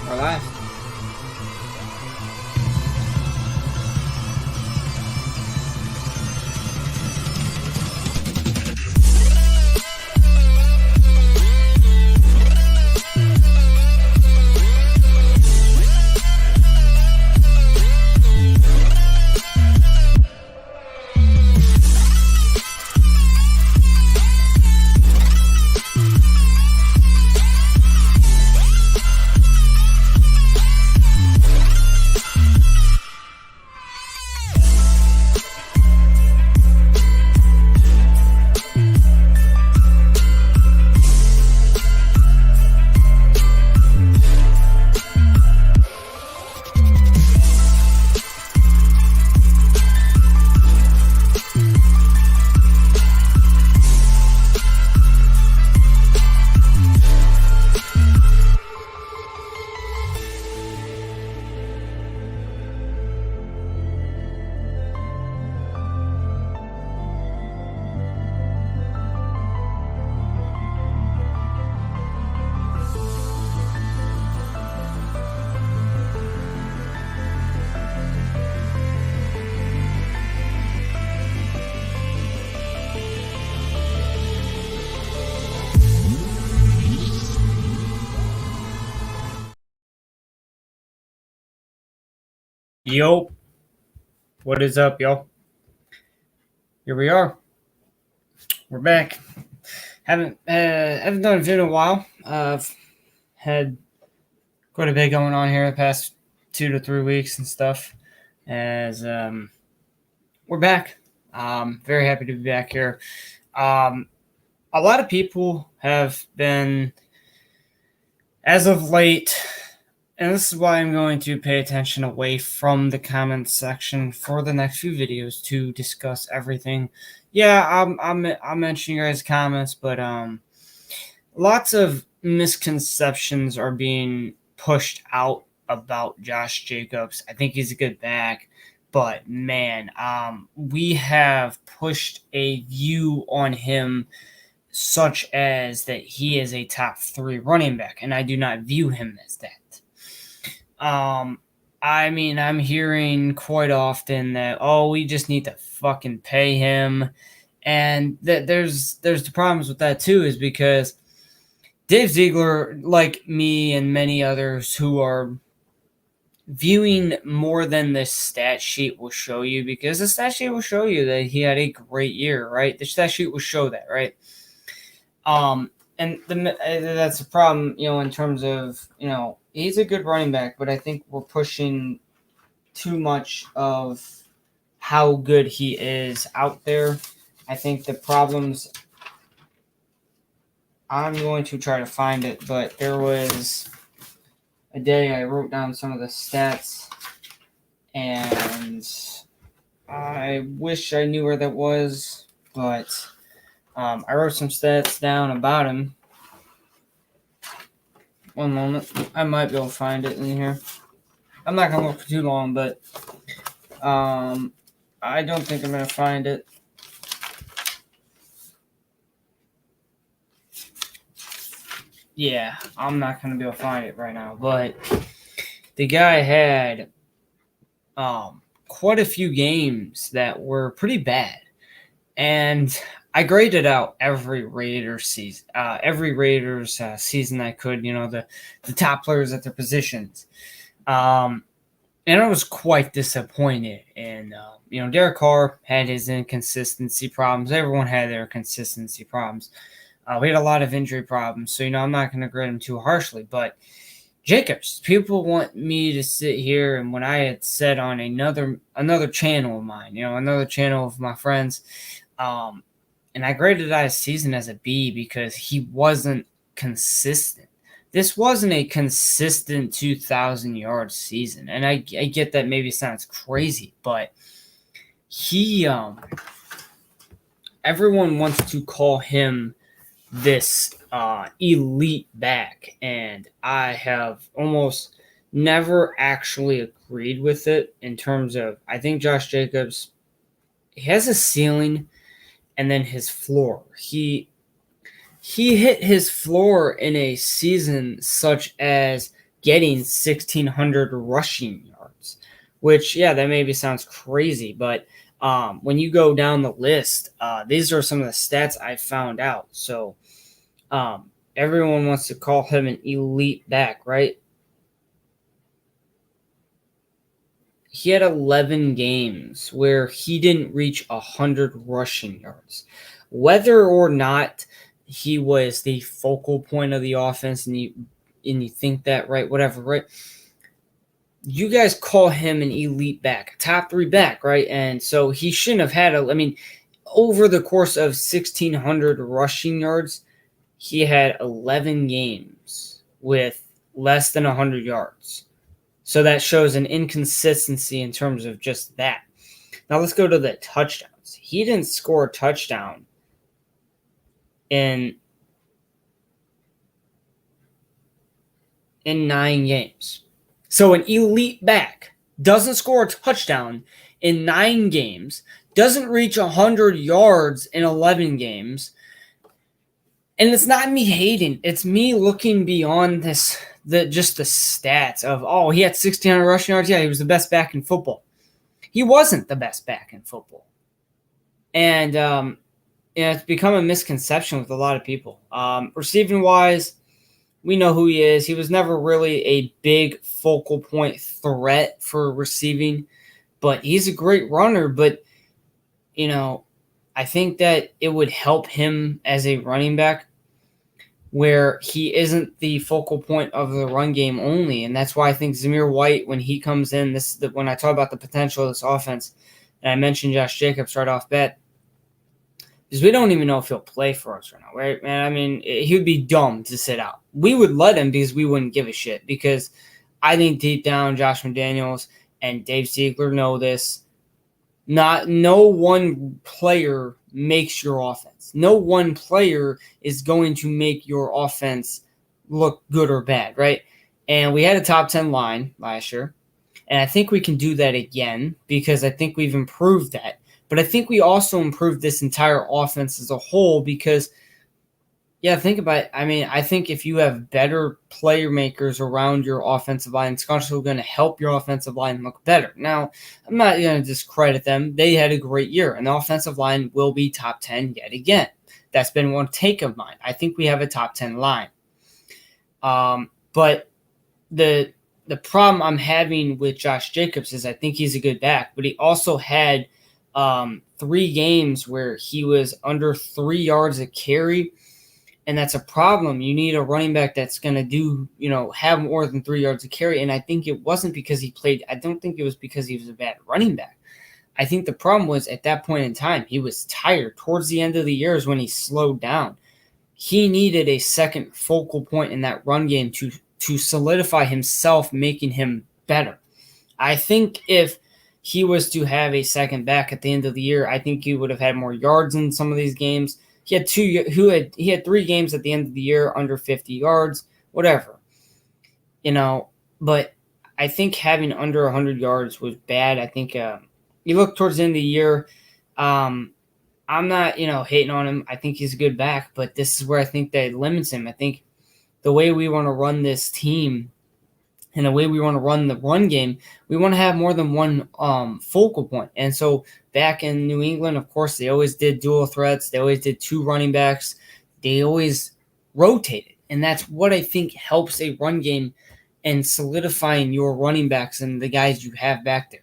We're live. Yo, what is up, yo? Here we are. We're back. Haven't done a video in a while. I've had quite a bit going on here the past 2 to 3 weeks and stuff. As we're back. Very happy to be back here. A lot of people have been, as of late, and this is why I'm going to pay attention away from the comments section for the next few videos to discuss everything. Yeah, I'm mentioning your guys' comments, but lots of misconceptions are being pushed out about Josh Jacobs. I think he's a good back, but man, we have pushed a view on him such as that he is a top 3 running back, and I do not view him as that. I mean, I'm hearing quite often that, oh, we just need to fucking pay him. And that there's the problems with that too, is because Dave Ziegler, like me and many others who are viewing more than the stat sheet will show you, because the stat sheet will show you that he had a great year, right? The stat sheet will show that, right? And that's a problem, in terms of, he's a good running back, but I think we're pushing too much of how good he is out there. I think the problems, I'm going to try to find it, but there was a day I wrote down some of the stats, and I wish I knew where that was, but I wrote some stats down about him. One moment. I might be able to find it in here. I'm not going to look for too long, but I don't think I'm going to find it. Yeah, I'm not going to be able to find it right now, but the guy had quite a few games that were pretty bad. And I graded out every Raiders season, season I could, the top players at their positions. And I was quite disappointed. And, Derek Carr had his inconsistency problems. Everyone had their consistency problems. We had a lot of injury problems. So, I'm not going to grade him too harshly. But Jacobs, people want me to sit here, and what I had said on another channel of mine, another channel of my friends, and I graded out his season as a B because he wasn't consistent. This wasn't a consistent 2,000-yard season. And I get that maybe sounds crazy, but he, everyone wants to call him this elite back. And I have almost never actually agreed with it in terms of, I think Josh Jacobs, he has a ceiling and then his floor. He hit his floor in a season such as getting 1,600 rushing yards, which, yeah, that maybe sounds crazy, but when you go down the list, these are some of the stats I found out. So everyone wants to call him an elite back, right? He had 11 games where he didn't reach 100 rushing yards. Whether or not he was the focal point of the offense, and you think that, right, whatever, right? You guys call him an elite back, a top 3 back, right? And so he shouldn't have had over the course of 1,600 rushing yards, he had 11 games with less than 100 yards. So that shows an inconsistency in terms of just that. Now let's go to the touchdowns. He didn't score a touchdown in 9 games. So an elite back doesn't score a touchdown in 9 games, doesn't reach 100 yards in 11 games. And it's not me hating. It's me looking beyond this, just the stats of, he had 1,600 rushing yards. Yeah, he was the best back in football. He wasn't the best back in football. And it's become a misconception with a lot of people. Receiving-wise, we know who he is. He was never really a big focal point threat for receiving, but he's a great runner. But, I think that it would help him as a running back where he isn't the focal point of the run game only. And that's why I think Zamir White, when he comes in, when I talk about the potential of this offense, and I mentioned Josh Jacobs right off bat, because we don't even know if he'll play for us right now, right, man? I mean, he would be dumb to sit out. We would let him because we wouldn't give a shit, because I think deep down Josh McDaniels and Dave Ziegler know this. No one player makes your offense. No one player is going to make your offense look good or bad, right? And we had a top 10 line last year, and I think we can do that again because I think we've improved that. But I think we also improved this entire offense as a whole because, think about it. I mean, I think if you have better playmakers around your offensive line, it's also going to help your offensive line look better. Now, I'm not going to discredit them. They had a great year, and the offensive line will be top 10 yet again. That's been one take of mine. I think we have a top 10 line. But the problem I'm having with Josh Jacobs is I think he's a good back, but he also had 3 games where he was under 3 yards a carry. And that's a problem. You need a running back that's going to have more than 3 yards of carry. And I think it wasn't because I don't think it was because he was a bad running back. I think the problem was at that point in time, he was tired. Towards the end of the year is when he slowed down. He needed a second focal point in that run game to solidify himself, making him better. I think if he was to have a second back at the end of the year, I think he would have had more yards in some of these games. He had 3 games at the end of the year under 50 yards, whatever. But I think having under 100 yards was bad. I think you look towards the end of the year, I'm not, hating on him. I think he's a good back, but this is where I think that limits him. I think the way we want to run this team and the way we want to run the run game, we want to have more than one focal point. And so back in New England, of course, they always did dual threats. They always did 2 running backs. They always rotated. And that's what I think helps a run game and solidifying your running backs and the guys you have back there.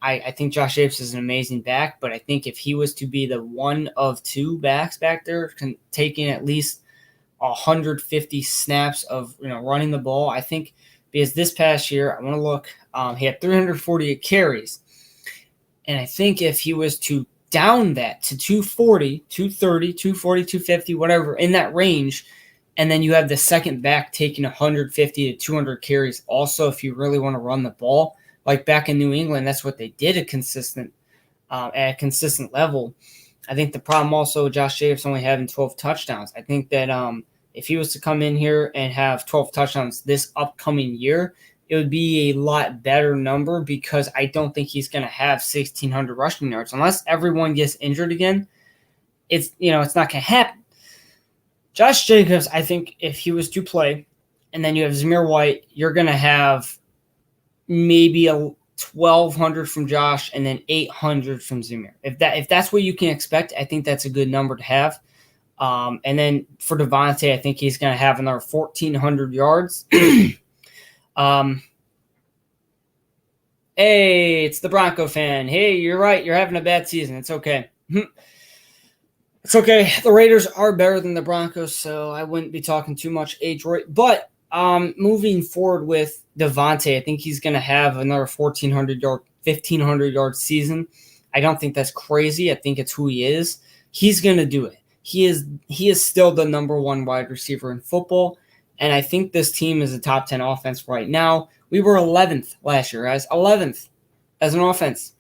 I think Josh Jacobs is an amazing back, but I think if he was to be the one of 2 backs back there, taking at least 150 snaps of running the ball, I think, because this past year, I want to look, he had 348 carries. And I think if he was to down that to 240, 230, 240, 250, whatever, in that range, and then you have the second back taking 150 to 200 carries also if you really want to run the ball, like back in New England, that's what they did at a consistent level. I think the problem also with Josh Jacobs only having 12 touchdowns. I think that if he was to come in here and have 12 touchdowns this upcoming year, it would be a lot better number because I don't think he's going to have 1,600 rushing yards. Unless everyone gets injured again, it's not going to happen. Josh Jacobs, I think if he was to play, and then you have Zamir White, you're going to have maybe a 1,200 from Josh and then 800 from Zamir. If that's what you can expect, I think that's a good number to have. And then for Devontae, I think he's going to have another 1,400 yards. Hey, it's the Bronco fan. Hey, you're right. You're having a bad season. It's okay. It's okay. The Raiders are better than the Broncos, so I wouldn't be talking too much Adroit. But moving forward with Devontae, I think he's going to have another 1,500 yard season. I don't think that's crazy. I think it's who he is. He's going to do it. He is still the number one wide receiver in football, and I think this team is a top 10 offense right now. We were 11th last year, guys. 11th as an offense.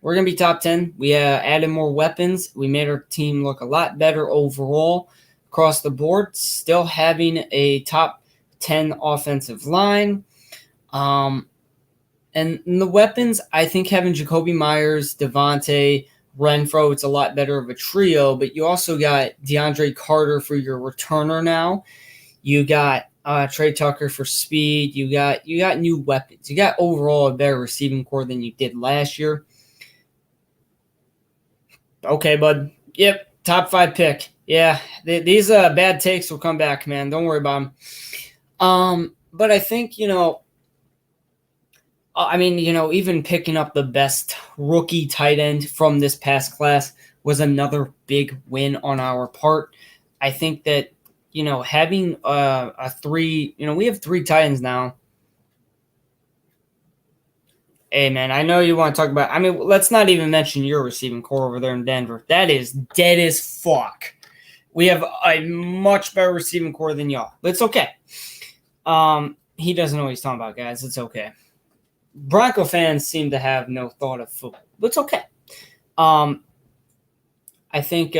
We're going to be top 10. We added more weapons. We made our team look a lot better overall across the board. Still having a top 10 offensive line. And the weapons, I think having Jakobi Meyers, Devontae, Renfro, it's a lot better of a trio. But you also got DeAndre Carter for your returner now. You got Trey Tucker for speed. You got new weapons. You got overall a better receiving core than you did last year. Okay, bud. Yep, top 5 pick. Yeah, these bad takes will come back, man. Don't worry about them. But I think, even picking up the best rookie tight end from this past class was another big win on our part. I think that, having a 3, we have 3 tight ends now. Hey, man, I know you want to talk about – let's not even mention your receiving core over there in Denver. That is dead as fuck. We have a much better receiving core than y'all. But it's okay. He doesn't know what he's talking about, guys. It's okay. Bronco fans seem to have no thought of football. But it's okay. I think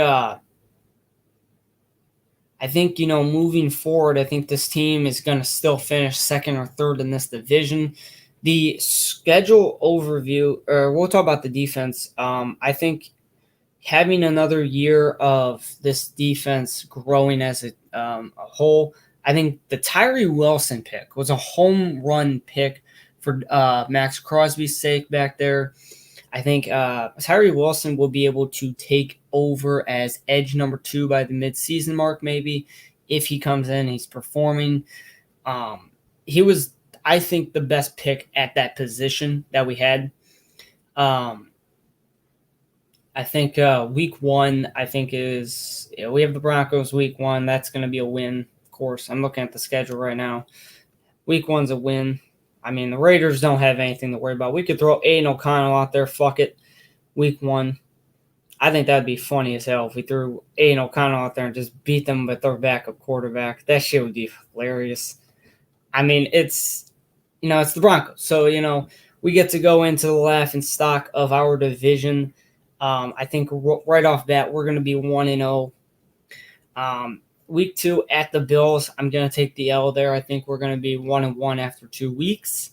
moving forward, I think this team is going to still finish second or third in this division. The schedule overview, or we'll talk about the defense. I think having another year of this defense growing as a whole, I think the Tyree Wilson pick was a home run pick for Max Crosby's sake back there. I think Tyree Wilson will be able to take over as edge number 2 by the midseason mark, maybe, if he comes in and he's performing. He was, I think, the best pick at that position that we had. I think week 1, I think is we have the Broncos week 1. That's going to be a win, of course. I'm looking at the schedule right now. Week 1's a win. The Raiders don't have anything to worry about. We could throw Aiden O'Connell out there. Fuck it. Week 1. I think that'd be funny as hell if we threw Aiden O'Connell out there and just beat them with their backup quarterback. That shit would be hilarious. It's the Broncos. So, we get to go into the laughing stock of our division. I think right off bat, we're going to be 1-0. Week 2 at the Bills, I'm going to take the L there. I think we're going to be 1-1 after 2 weeks.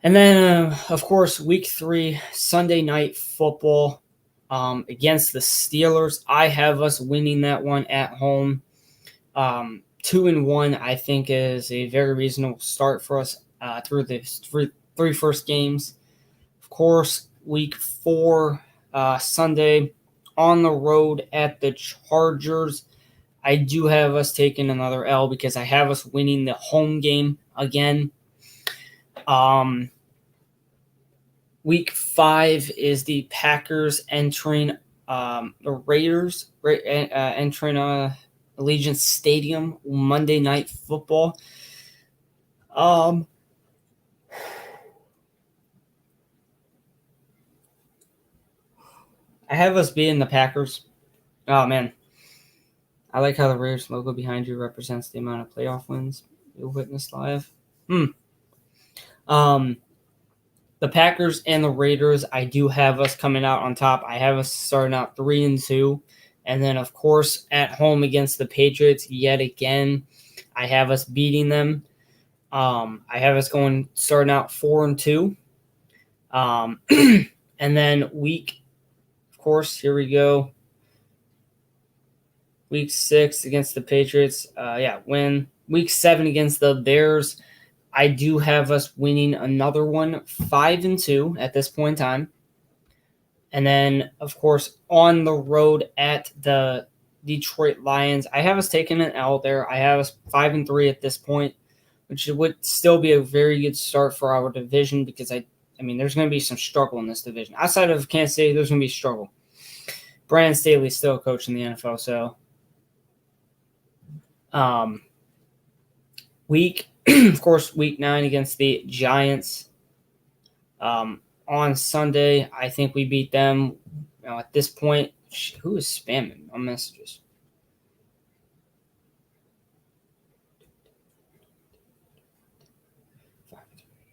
And then, of course, week 3, Sunday night football against the Steelers. I have us winning that one at home. 2-1, I think, is a very reasonable start for us through the 3 first games. Of course, week 4, Sunday, on the road at the Chargers. I do have us taking another L because I have us winning the home game again. Week 5 is the Packers entering the Raiders entering Allegiant Stadium Monday Night Football. I have us beating the Packers. Oh, man. I like how the Raiders logo behind you represents the amount of playoff wins you'll witness live. The Packers and the Raiders, I do have us coming out on top. I have us starting out 3-2. And then, of course, at home against the Patriots, yet again, I have us beating them. I have us starting out 4-2. And then of course, here we go. Week 6 against the Patriots, win. week 7 against the Bears, I do have us winning another one, 5-2 at this point in time. And then, of course, on the road at the Detroit Lions, I have us taking an L there. I have us 5-3 at this point, which would still be a very good start for our division because I mean, there's going to be some struggle in this division. Outside of Kansas City, there's going to be struggle. Brandon Staley's still a coach in the NFL, so of course, week 9 against the Giants. On Sunday, I think we beat them. At this point, who is spamming my messages?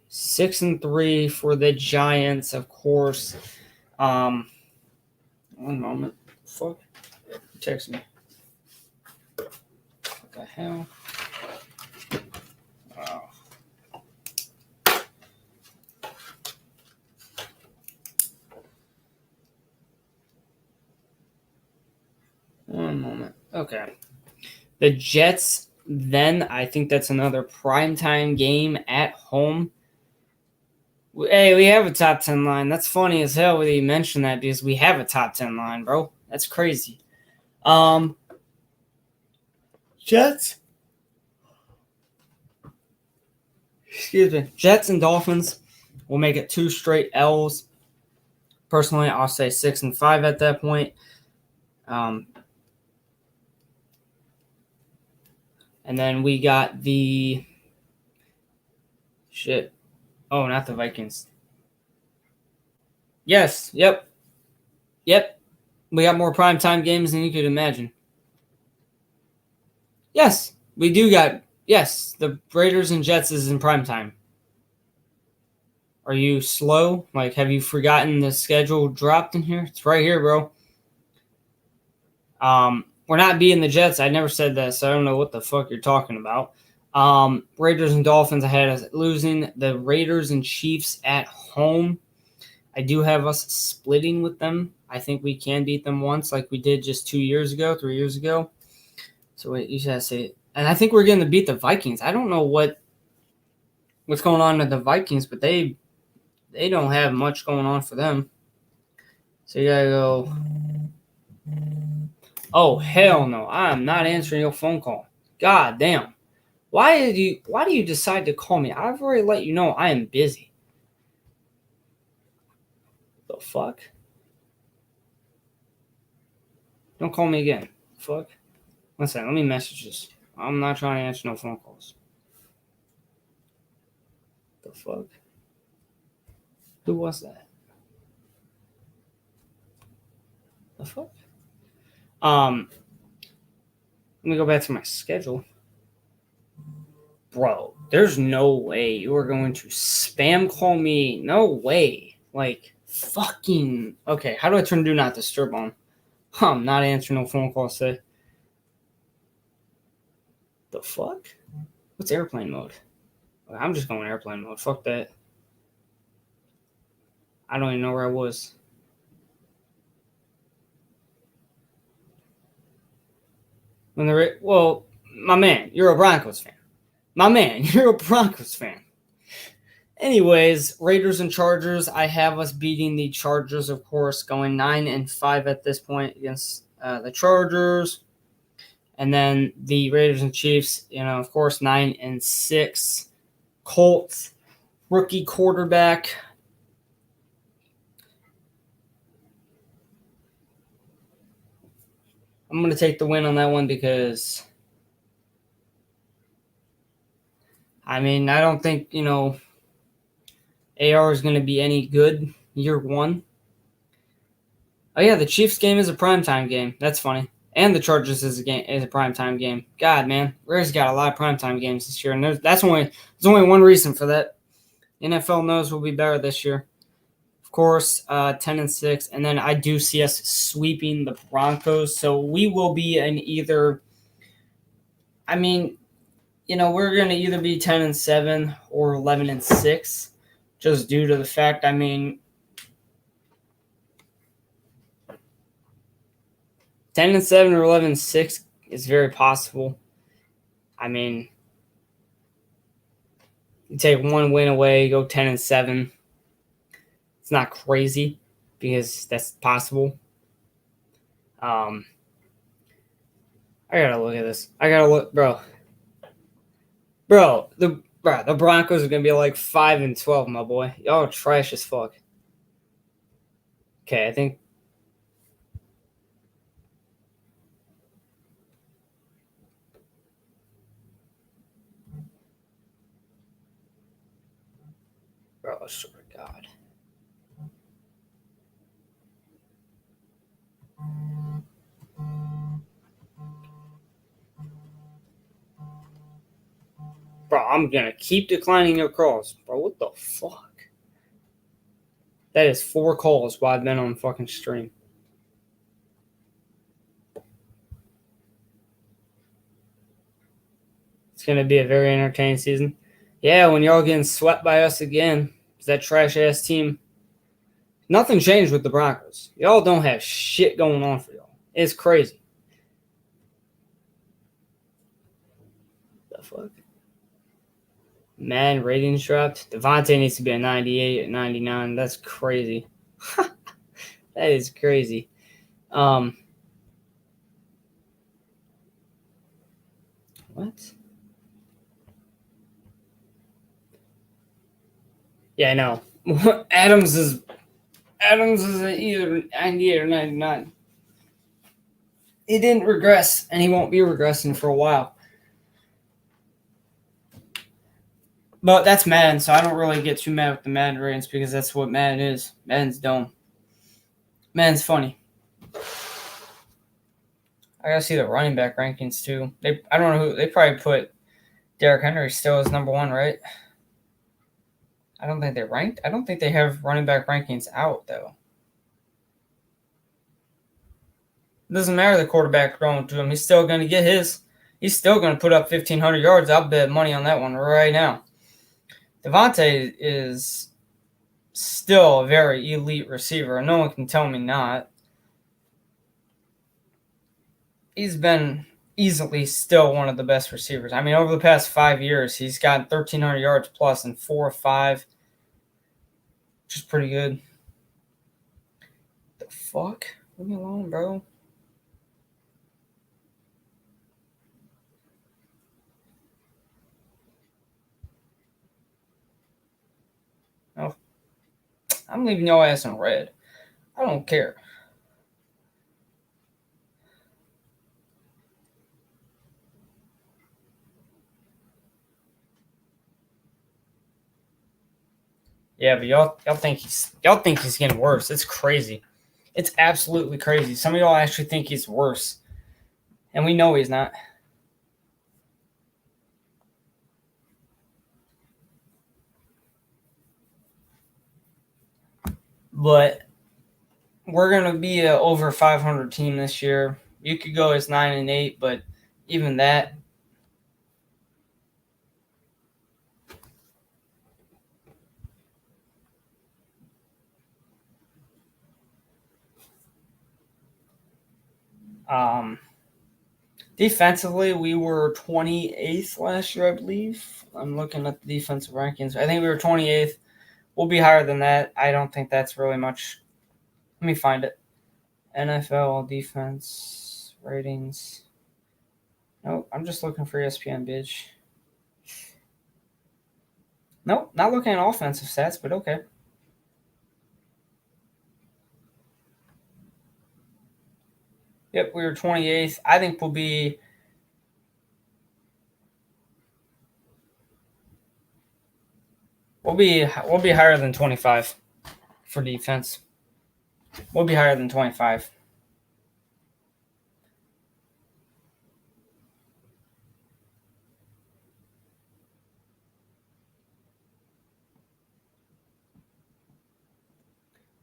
Six and 3 for the Giants, of course. One moment. Fuck. Text me. What the hell? One moment. Okay. The Jets, then, I think that's another primetime game at home. Hey, we have a top 10 line. That's funny as hell when you mention that because we have a top 10 line, bro. That's crazy. Jets. Excuse me. Jets and Dolphins will make it 2 straight L's. Personally, I'll say 6 and 5 at that point. And then we got the Oh, not the Vikings. Yes. Yep. We got more primetime games than you could imagine. Yes, we do got. Yes, the Raiders and Jets is in primetime. Are you slow? Like, have you forgotten the schedule dropped in here? It's right here, bro. We're not beating the Jets. I never said that, so I don't know what the fuck you're talking about. Raiders and Dolphins, I had us losing. The Raiders and Chiefs at home, I do have us splitting with them. I think we can beat them once like we did just 3 years ago. So wait, you should say it. And I think we're going to beat the Vikings. I don't know what's going on with the Vikings, but they don't have much going on for them. So you got to go. Oh, hell no. I am not answering your phone call. God damn. Why do you decide to call me? I've already let you know I am busy. The fuck? Don't call me again. Fuck. One second. Let me message this. I'm not trying to answer no phone calls. The fuck? Who was that? The fuck? Let me go back to my schedule. Bro, there's no way you are going to spam call me. No way. Like, fucking. Okay, how do I turn Do Not Disturb on? I'm not answering no phone calls today. The fuck? What's airplane mode? I'm just going airplane mode. Fuck that. I don't even know where I was. Well, my man, you're a Broncos fan. Anyways, Raiders and Chargers. I have us beating the Chargers, of course, going 9 and 5 at this point against the Chargers. And then the Raiders and Chiefs, of course, 9 and 6. Colts, rookie quarterback. I'm going to take the win on that one because, I mean, I don't think, AR is going to be any good year one. Oh, yeah, the Chiefs game is a primetime game. That's funny. And the Chargers is a primetime game. God, man, Raiders got a lot of primetime games this year, and there's only one reason for that. NFL knows we'll be better this year. Of course, 10 and 6, and then I do see us sweeping the Broncos. So we will be in either. I mean, we're going to either be 10 and 7 or 11 and 6, just due to the fact. 10 and 7 or 11 and 6 is very possible. You take one win away, go 10-7. It's not crazy because that's possible. I gotta look at this. I gotta look, bro. The Broncos are gonna be like 5-12, my boy. Y'all are trash as fuck. Okay, I think. Bro, I swear to God. Bro, I'm gonna keep declining your calls. Bro, what the fuck? That is 4 calls while I've been on fucking stream. It's gonna be a very entertaining season. Yeah, when y'all getting swept by us again, that trash ass team. Nothing changed with the Broncos. Y'all don't have shit going on for y'all. It's crazy. The fuck? Man, ratings dropped. Devontae needs to be a 98 at 99. That's crazy. That is crazy. What? Yeah, I know. Adams is either 98 or 99. He didn't regress, and he won't be regressing for a while. But that's Madden, so I don't really get too mad with the Madden ratings because that's what Madden is. Madden's dumb. Madden's funny. I gotta see the running back rankings too. I don't know who they probably put. Derrick Henry still as number 1, right? I don't think they ranked. I don't think they have running back rankings out though. It doesn't matter the quarterback throwing to him. He's still going to get his. He's still going to put up 1,500 yards. I'll bet money on that one right now. Devontae is still a very elite receiver. No one can tell me not. He's been easily still one of the best receivers. I mean, over the past 5 years, he's gotten 1,300 yards plus in 4 or 5, which is pretty good. The fuck? Leave me alone, bro. Oh, I'm leaving your ass in red. I don't care. Yeah, but y'all think he's getting worse. It's crazy. It's absolutely crazy. Some of y'all actually think he's worse, and we know he's not. But we're gonna be a over 500 team this year. You could go as 9-8, but even that. Defensively, we were 28th last year, I believe. I'm looking at the defensive rankings. I think we were 28th. We'll be higher than that. I don't think that's really much. Let me find it. NFL defense ratings. Nope, I'm just looking for ESPN, bitch. Nope, not looking at offensive stats, but okay. Yep, we were 28th. I think we'll be higher than 25 for defense. We'll be higher than 25.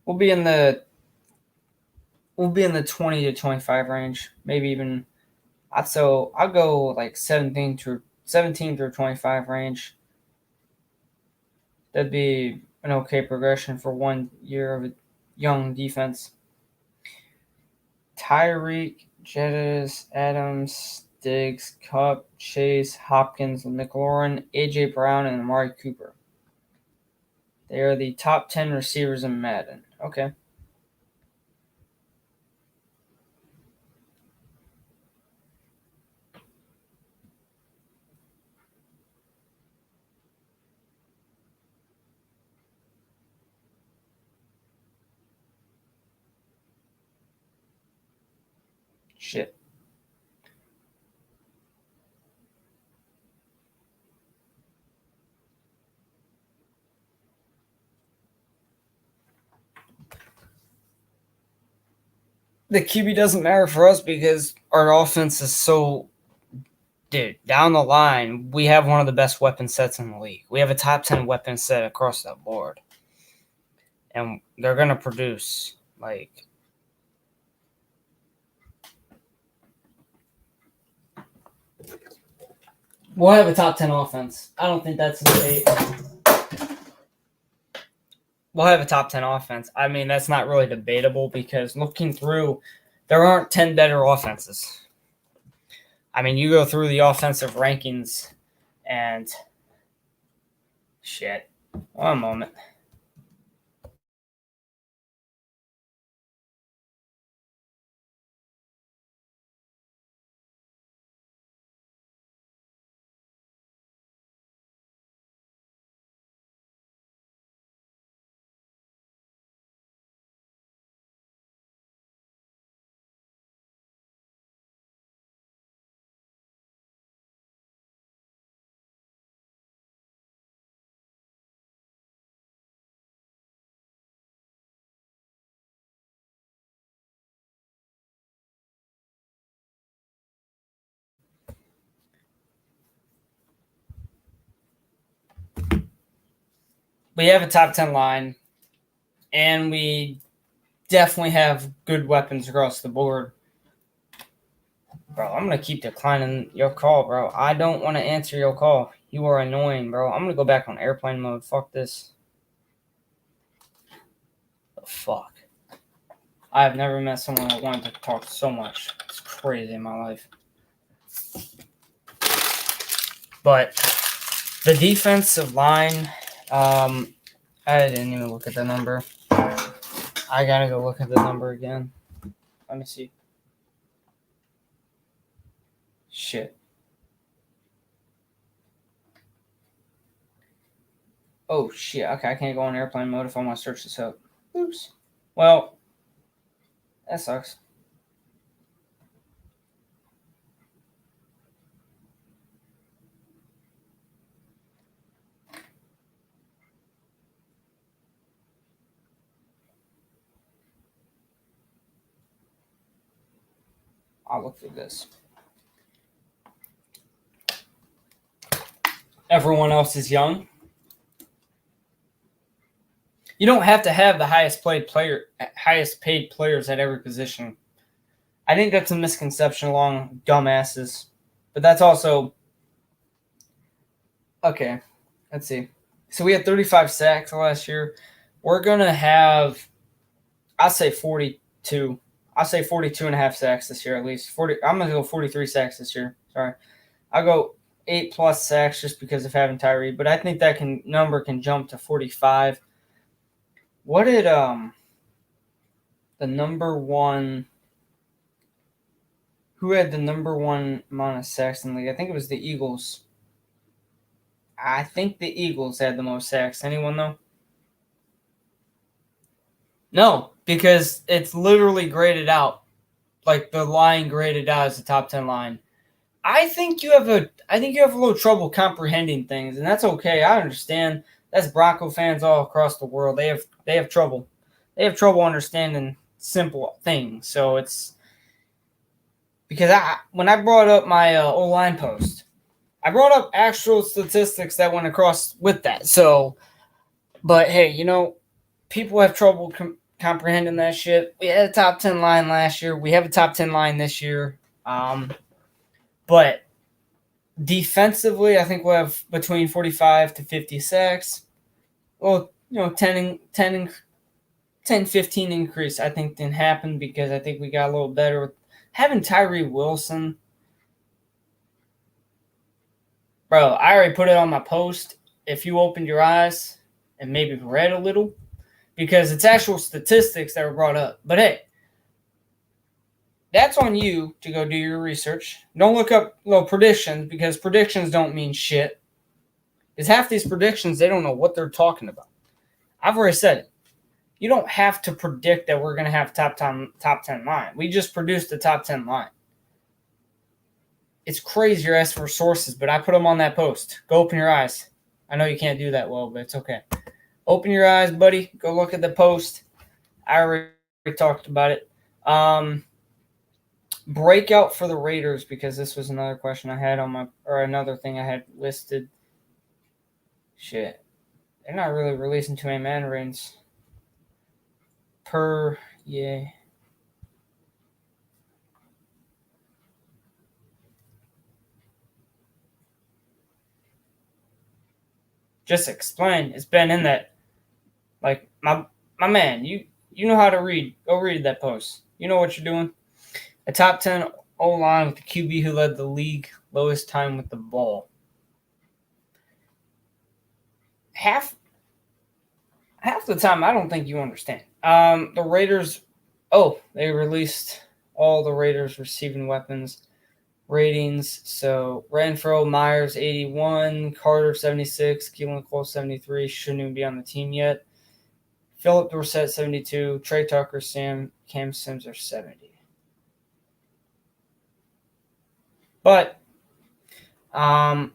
We'll be in the 20 to 25 range, maybe even. So I'll go like 17 through 25 range. That'd be an okay progression for 1 year of a young defense. Tyreek, Jettis, Adams, Diggs, Cup, Chase, Hopkins, McLaurin, A.J. Brown, and Amari Cooper. They are the top 10 receivers in Madden. Okay. Shit. The QB doesn't matter for us because our offense is so, dude, down the line, we have one of the best weapon sets in the league. We have a top 10 weapon set across the board. And they're going to produce, like, we'll have a top 10 offense. I don't think that's a debate. We'll have a top 10 offense. I mean, that's not really debatable because looking through, there aren't 10 better offenses. I mean, you go through the offensive rankings and shit. One moment. We have a top 10 line, and we definitely have good weapons across the board. Bro, I'm going to keep declining your call, bro. I don't want to answer your call. You are annoying, bro. I'm going to go back on airplane mode. Fuck this. The fuck? I have never met someone that wanted to talk so much. It's crazy in my life. But the defensive line, I didn't even look at the number. I gotta go look at the number again. Let me see. Shit. Oh, shit. Okay, I can't go on airplane mode if I want to search this up. Oops. Well, that sucks. I'll look through this. Everyone else is young. You don't have to have the highest paid players at every position. I think that's a misconception along dumbasses. But that's also okay. Let's see. So we had 35 sacks last year. We're gonna have, I'll say 42. I'll say 42 and a half sacks this year at least. 40. I'm gonna go 43 sacks this year. Sorry, I'll go 8+ sacks just because of having Tyree. But I think that number can jump to 45. What did the number one? Who had the number one amount of sacks in the league? I think it was the Eagles. I think the Eagles had the most sacks. Anyone know? No, because it's literally graded out. Like the line graded out as the top 10 line. I think you have a little trouble comprehending things, and that's okay. I understand. That's Bronco fans all across the world. They have trouble. They have trouble understanding simple things. So it's because when I brought up my O-line post, I brought up actual statistics that went across with that. So, but hey, people have trouble comprehending that shit. We had a top 10 line last year. We have a top 10 line this year. But defensively, I think we'll have between 45 to 50 sacks. Well, 10, 15 increase, I think, didn't happen because I think we got a little better with having Tyree Wilson. Bro, I already put it on my post. If you opened your eyes and maybe read a little, because it's actual statistics that were brought up. But hey, that's on you to go do your research. Don't look up predictions, because predictions don't mean shit. Because half these predictions, they don't know what they're talking about. I've already said it. You don't have to predict that we're going to have top 10 line. We just produced the top 10 line. It's crazy you're asking for sources, but I put them on that post. Go open your eyes. I know you can't do that well, but it's okay. Open your eyes, buddy. Go look at the post. I already talked about it. Breakout for the Raiders, because this was another question I had another thing I had listed. Shit. They're not really releasing too many Mandarins. Yeah. Just explain. It's been in that. Like, my man, you know how to read. Go read that post. You know what you're doing. A top 10 O-line with the QB who led the league lowest time with the ball. Half the time, I don't think you understand. The Raiders, they released all the Raiders receiving weapons ratings. So Renfro, Myers 81, Carter 76, Keelan Cole 73, shouldn't even be on the team yet. Philip Dorsett 72, Trey Tucker, Cam Sims are 70. But I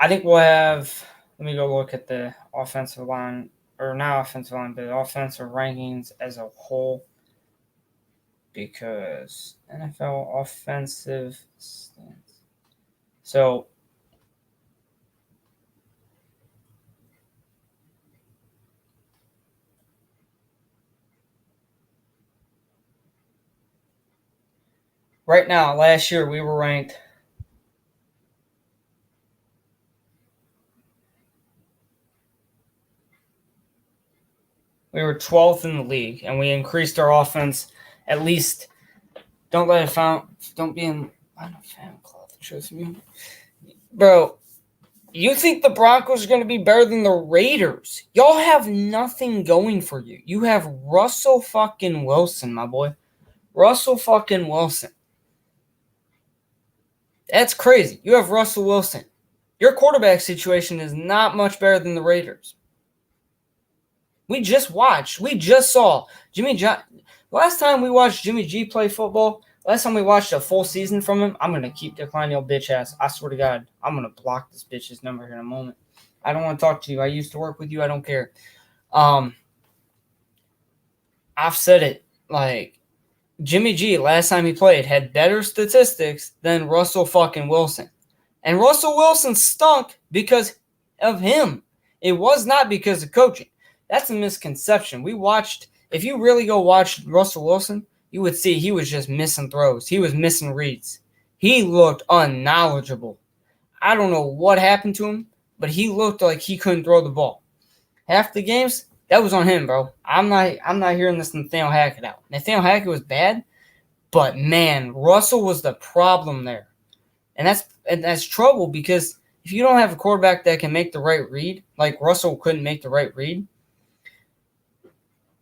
think we'll have. Let me go look at the offensive line, or not offensive line, but offensive rankings as a whole, because NFL offensive stats. So right now, last year we were ranked. We were 12th in the league, and we increased our offense at least. Don't be in a fan club. Trust me, bro. You think the Broncos are going to be better than the Raiders? Y'all have nothing going for you. You have Russell fucking Wilson, my boy. Russell fucking Wilson. That's crazy. You have Russell Wilson. Your quarterback situation is not much better than the Raiders. We just saw Jimmy John. Last time we watched Jimmy G play football, last time we watched a full season from him, I'm going to keep declining your bitch ass. I swear to God, I'm going to block this bitch's number here in a moment. I don't want to talk to you. I used to work with you. I don't care. I've said it. Like, Jimmy G, last time he played, had better statistics than Russell fucking Wilson. And Russell Wilson stunk because of him. It was not because of coaching. That's a misconception. If you really go watch Russell Wilson, you would see he was just missing throws. He was missing reads. He looked unknowledgeable. I don't know what happened to him, but he looked like he couldn't throw the ball. Half the games, that was on him, bro. I'm not hearing this Nathaniel Hackett out. Nathaniel Hackett was bad, but man, Russell was the problem there. And that's trouble, because if you don't have a quarterback that can make the right read, like Russell couldn't make the right read,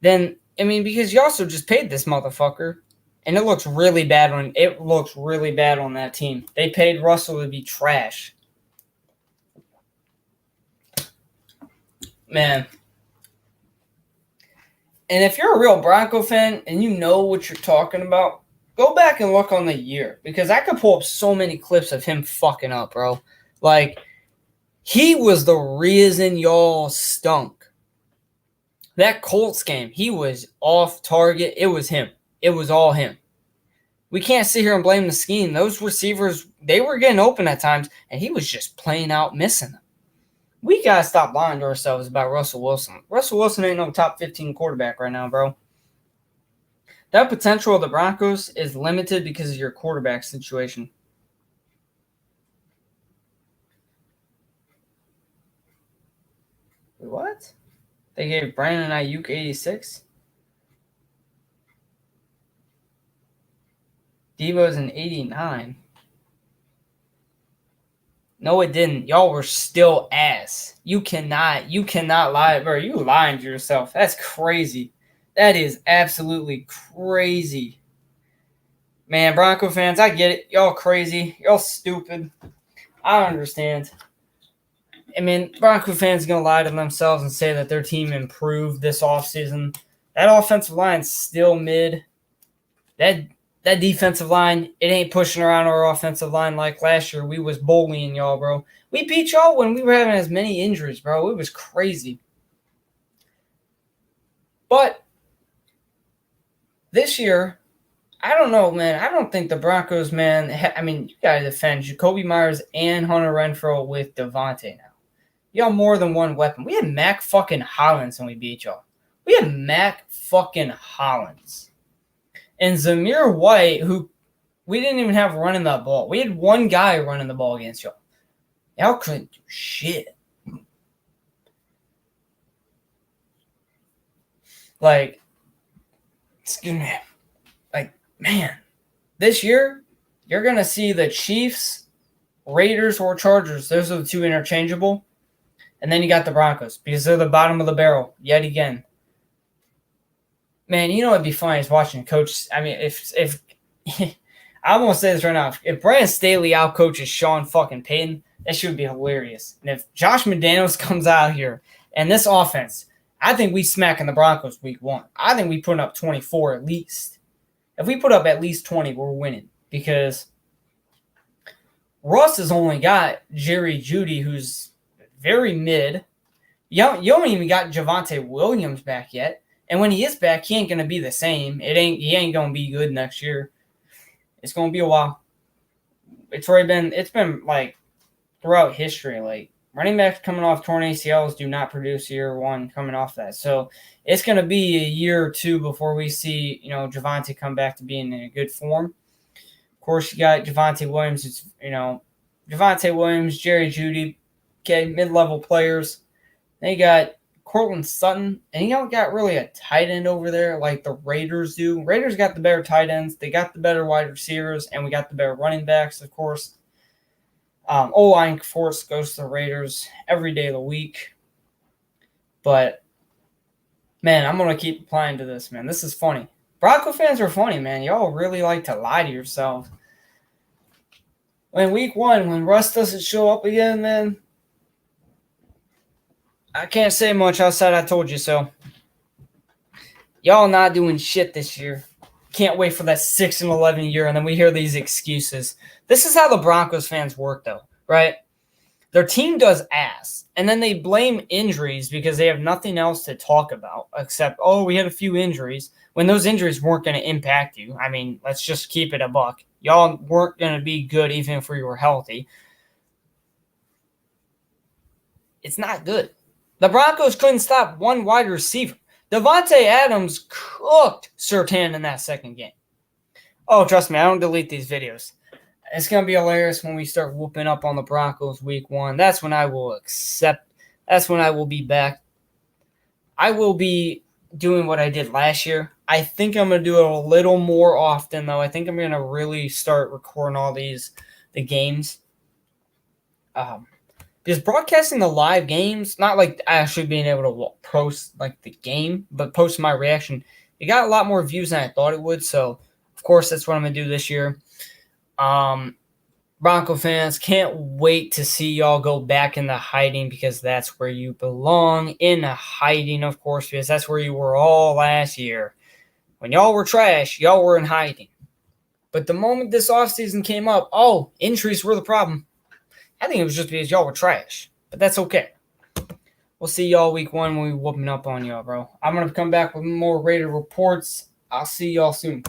then, I mean, because you also just paid this motherfucker, and it looks really bad on that team. They paid Russell to be trash. Man. And if you're a real Bronco fan and you know what you're talking about, go back and look on the year, because I could pull up so many clips of him fucking up, bro. Like, he was the reason y'all stunk. That Colts game, he was off target. It was him. It was all him. We can't sit here and blame the scheme. Those receivers, they were getting open at times, and he was just playing out missing them. We got to stop lying to ourselves about Russell Wilson. Russell Wilson ain't no top 15 quarterback right now, bro. That potential of the Broncos is limited because of your quarterback situation. What? They gave Brandon Ayuk 86? Devo's an 89. No, it didn't. Y'all were still ass. You cannot lie, bro. You lying to yourself. That's crazy. That is absolutely crazy. Man, Bronco fans, I get it. Y'all crazy. Y'all stupid. I understand. I mean, Bronco fans are going to lie to themselves and say that their team improved this offseason. That offensive line's still mid. That defensive line, it ain't pushing around our offensive line like last year. We was bullying y'all, bro. We beat y'all when we were having as many injuries, bro. It was crazy. But this year, I don't know, man. I don't think the Broncos, man. I mean, you got to defend Jacoby Myers and Hunter Renfrow with Devontae now. Y'all more than one weapon. We had Mac fucking Hollins when we beat y'all. We had Mac fucking Hollins. And Zamir White, who we didn't even have running that ball. We had one guy running the ball against y'all. Y'all couldn't do shit. Like, excuse me. Like, man, this year, you're going to see the Chiefs, Raiders, or Chargers. Those are the two interchangeable. And then you got the Broncos because they're the bottom of the barrel yet again. Man, you know what'd be funny is watching coach. I mean, if I'm gonna say this right now, if Brandon Staley outcoaches Sean fucking Payton, that should be hilarious. And if Josh McDaniels comes out here and this offense, I think we smacking the Broncos week 1. I think we putting up 24 at least. If we put up at least 20, we're winning because Russ has only got Jerry Jeudy, who's very mid. You don't even got Javonte Williams back yet. And when he is back, he ain't gonna be the same. He ain't gonna be good next year. It's gonna be a while. It's been like throughout history. Like running backs coming off torn ACLs do not produce year 1 coming off that. So it's gonna be a year or 2 before we see, Javonte come back to being in a good form. Of course, you got Javonte Williams. It's Javonte Williams, Jerry Jeudy, okay, mid-level players. Then you got Courtland Sutton, and you don't got really a tight end over there like the Raiders do. Raiders got the better tight ends. They got the better wide receivers, and we got the better running backs, of course. O-line force goes to the Raiders every day of the week. But, man, I'm going to keep applying to this, man. This is funny. Bronco fans are funny, man. Y'all really like to lie to yourselves. When week 1, when Russ doesn't show up again, man, I can't say much outside I told you so. Y'all not doing shit this year. Can't wait for that 6-11 year, and then we hear these excuses. This is how the Broncos fans work, though, right? Their team does ass, and then they blame injuries because they have nothing else to talk about except, we had a few injuries, when those injuries weren't going to impact you. I mean, let's just keep it a buck. Y'all weren't going to be good even if you were healthy. It's not good. The Broncos couldn't stop one wide receiver. Davante Adams cooked Surtain in that second game. Oh, trust me, I don't delete these videos. It's going to be hilarious when we start whooping up on the Broncos week 1. That's when I will accept. That's when I will be back. I will be doing what I did last year. I think I'm going to do it a little more often, though. I think I'm going to really start recording all the games. Because broadcasting the live games, not like actually being able to post like the game, but post my reaction, it got a lot more views than I thought it would. So, of course, that's what I'm going to do this year. Bronco fans, can't wait to see y'all go back into hiding because that's where you belong, in hiding, of course, because that's where you were all last year. When y'all were trash, y'all were in hiding. But the moment this offseason came up, injuries were the problem. I think it was just because y'all were trash, but that's okay. We'll see y'all week 1 when we whooping up on y'all, bro. I'm going to come back with more Raider reports. I'll see y'all soon.